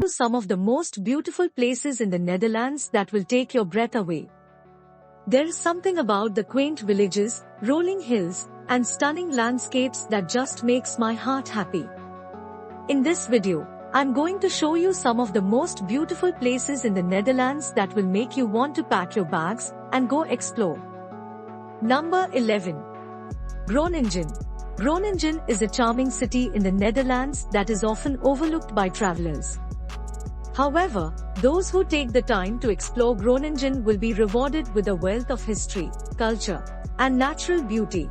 some of the most beautiful places in the Netherlands that will take your breath away. There's something about the quaint villages, rolling hills, and stunning landscapes that just makes my heart happy. In this video, I'm going to show you some of the most beautiful places in the Netherlands that will make you want to pack your bags and go explore. Number 11. Groningen. Groningen is a charming city in the Netherlands that is often overlooked by travelers. However, those who take the time to explore Groningen will be rewarded with a wealth of history, culture, and natural beauty.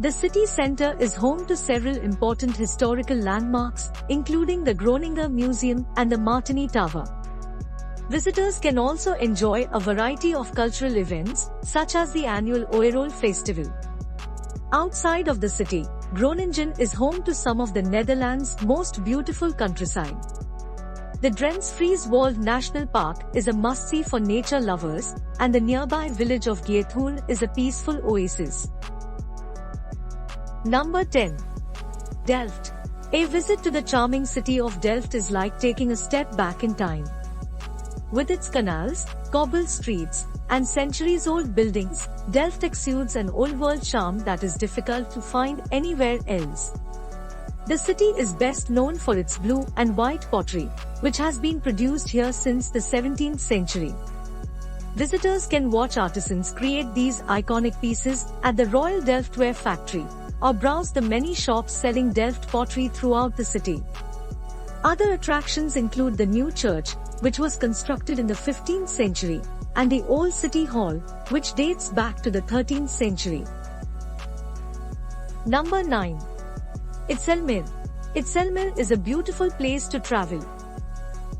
The city center is home to several important historical landmarks, including the Groningen Museum and the Martini Tower. Visitors can also enjoy a variety of cultural events, such as the annual Oerol Festival. Outside of the city, Groningen is home to some of the Netherlands' most beautiful countryside. The Drents-Frieswald National Park is a must-see for nature lovers, and the nearby village of Giethoorn is a peaceful oasis. Number 10. Delft. A visit to the charming city of Delft is like taking a step back in time. With its canals, cobbled streets, and centuries-old buildings, Delft exudes an old-world charm that is difficult to find anywhere else. The city is best known for its blue and white pottery, which has been produced here since the 17th century. Visitors can watch artisans create these iconic pieces at the Royal Delft Ware Factory, or browse the many shops selling Delft pottery throughout the city. Other attractions include the new church, which was constructed in the 15th century, and the old city hall, which dates back to the 13th century. Number 9. Almelo. Almelo is a beautiful place to travel.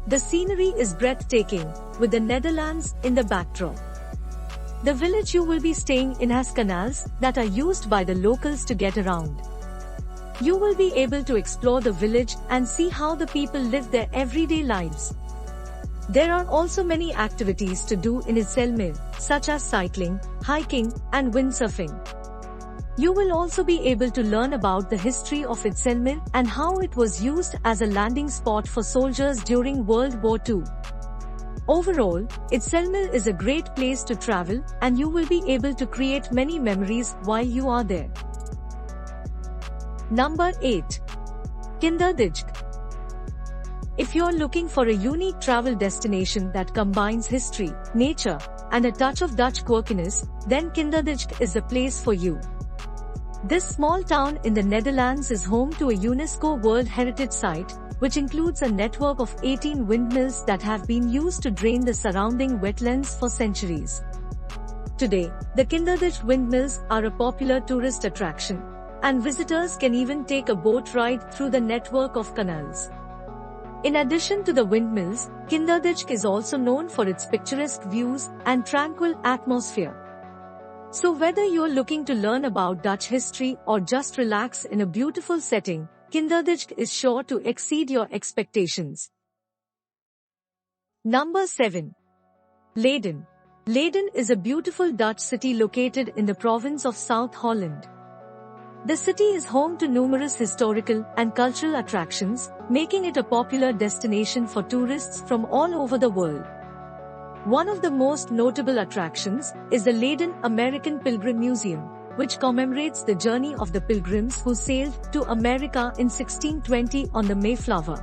The scenery is breathtaking, with the Netherlands in the backdrop. The village you will be staying in has canals that are used by the locals to get around. You will be able to explore the village and see how the people live their everyday lives. There are also many activities to do in Almelo, such as cycling, hiking, and windsurfing. You will also be able to learn about the history of Almelo and how it was used as a landing spot for soldiers during World War II. Overall, Almelo is a great place to travel, and you will be able to create many memories while you are there. Number 8. Kinderdijk. If you're looking for a unique travel destination that combines history, nature, and a touch of Dutch quirkiness, then Kinderdijk is the place for you. This small town in the Netherlands is home to a UNESCO World Heritage Site, which includes a network of 18 windmills that have been used to drain the surrounding wetlands for centuries. Today, the Kinderdijk windmills are a popular tourist attraction, and visitors can even take a boat ride through the network of canals. In addition to the windmills, Kinderdijk is also known for its picturesque views and tranquil atmosphere. So whether you're looking to learn about Dutch history or just relax in a beautiful setting, Kinderdijk is sure to exceed your expectations. Number 7. Laden. Laden is a beautiful Dutch city located in the province of South Holland. The city is home to numerous historical and cultural attractions, making it a popular destination for tourists from all over the world. One of the most notable attractions is the Laden American Pilgrim Museum, which commemorates the journey of the pilgrims who sailed to America in 1620 on the Mayflower.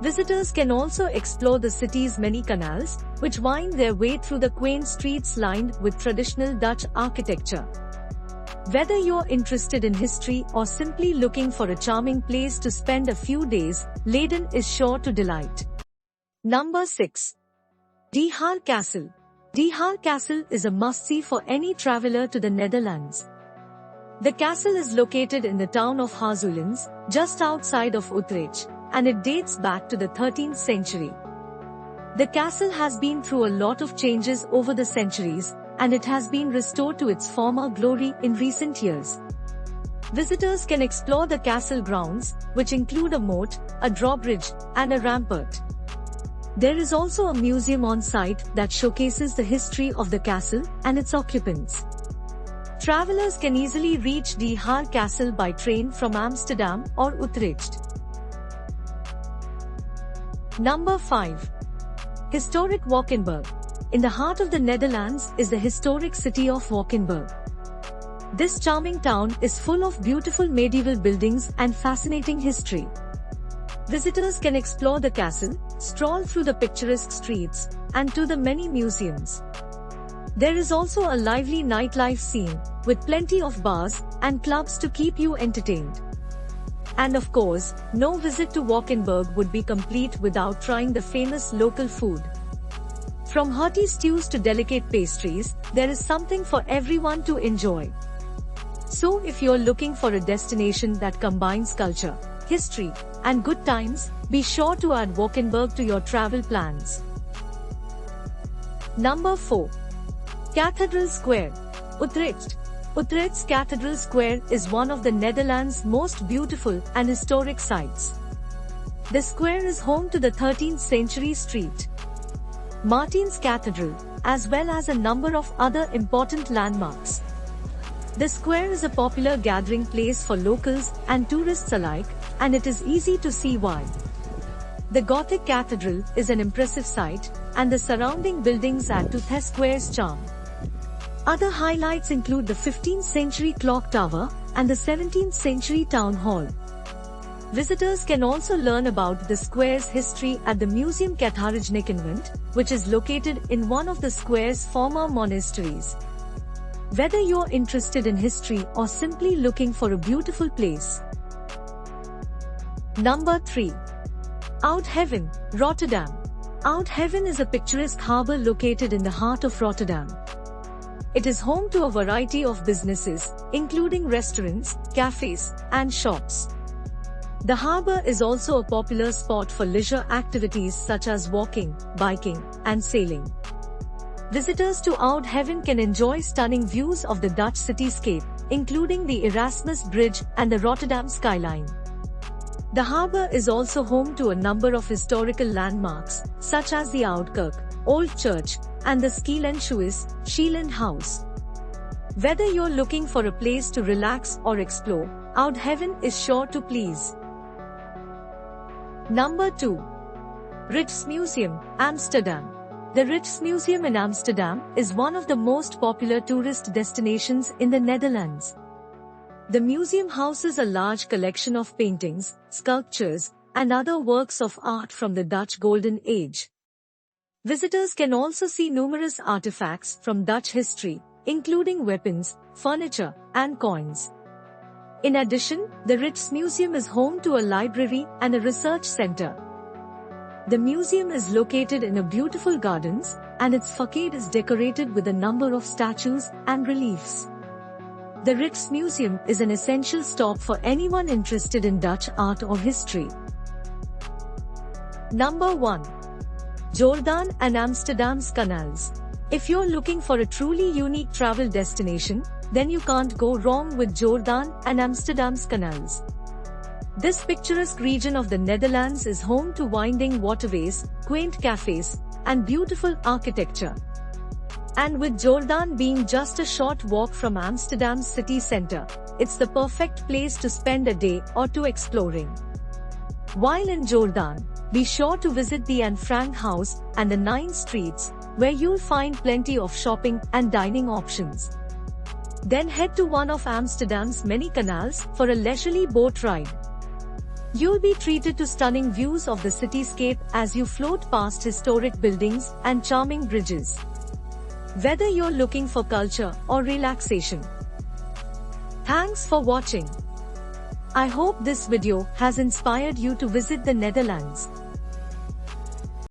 Visitors can also explore the city's many canals, which wind their way through the quaint streets lined with traditional Dutch architecture. Whether you're interested in history or simply looking for a charming place to spend a few days, Laden is sure to delight. Number 6. De Haag Castle. De Haag Castle is a must-see for any traveler to the Netherlands. The castle is located in the town of Haarzuilens, just outside of Utrecht, and it dates back to the 13th century. The castle has been through a lot of changes over the centuries, and it has been restored to its former glory in recent years. Visitors can explore the castle grounds, which include a moat, a drawbridge, and a rampart. There is also a museum on site that showcases the history of the castle and its occupants. Travelers can easily reach De Haag Castle by train from Amsterdam or Utrecht. Number 5. Historic Walkenberg. In the heart of the Netherlands is the historic city of Walkenberg. This charming town is full of beautiful medieval buildings and fascinating history. Visitors can explore the castle, stroll through the picturesque streets, and to the many museums. There is also a lively nightlife scene, with plenty of bars and clubs to keep you entertained. And of course, no visit to Walkenberg would be complete without trying the famous local food. From hearty stews to delicate pastries, there is something for everyone to enjoy. So if you're looking for a destination that combines culture, history, and good times, be sure to add Walkenberg to your travel plans. Number 4. Cathedral Square, Utrecht. Utrecht's Cathedral Square is one of the Netherlands' most beautiful and historic sites. The square is home to the 13th century street Martin's Cathedral, as well as a number of other important landmarks. The square is a popular gathering place for locals and tourists alike, and it is easy to see why. The Gothic cathedral is an impressive sight, and the surrounding buildings add to the square's charm. Other highlights include the 15th century clock tower and the 17th century town hall. Visitors can also learn about the square's history at the Museum Cathedral, which is located in one of the square's former monasteries. Whether you're interested in history or simply looking for a beautiful place. Number 3. Heaven Rotterdam. Heaven is a picturesque harbour located in the heart of Rotterdam. It is home to a variety of businesses, including restaurants, cafes, and shops. The harbour is also a popular spot for leisure activities such as walking, biking, and sailing. Visitors to Heaven can enjoy stunning views of the Dutch cityscape, including the Erasmus Bridge and the Rotterdam skyline. The harbour is also home to a number of historical landmarks, such as the Oude Kerk, Old Church, and the Schieland House. Whether you're looking for a place to relax or explore, Heaven is sure to please. Number 2. Ritz Museum, Amsterdam. The Ritz Museum in Amsterdam is one of the most popular tourist destinations in the Netherlands. The museum houses a large collection of paintings, sculptures, and other works of art from the Dutch Golden Age. Visitors can also see numerous artifacts from Dutch history, including weapons, furniture, and coins. In addition, the Ritz Museum is home to a library and a research center. The museum is located in a beautiful gardens, and its facade is decorated with a number of statues and reliefs. The Ritz Museum is an essential stop for anyone interested in Dutch art or history. Number 1. Jordan and Amsterdam's Canals. If you're looking for a truly unique travel destination, then you can't go wrong with Jordan and Amsterdam's Canals. This picturesque region of the Netherlands is home to winding waterways, quaint cafes, and beautiful architecture. And with Jordan being just a short walk from Amsterdam's city center, it's the perfect place to spend a day or two exploring. While in Jordan, be sure to visit the Anne Frank House and the 9 streets, where you'll find plenty of shopping and dining options. Then head to one of Amsterdam's many canals for a leisurely boat ride. You'll be treated to stunning views of the cityscape as you float past historic buildings and charming bridges. Whether you're looking for culture or relaxation. Thanks for watching. I hope this video has inspired you to visit the Netherlands.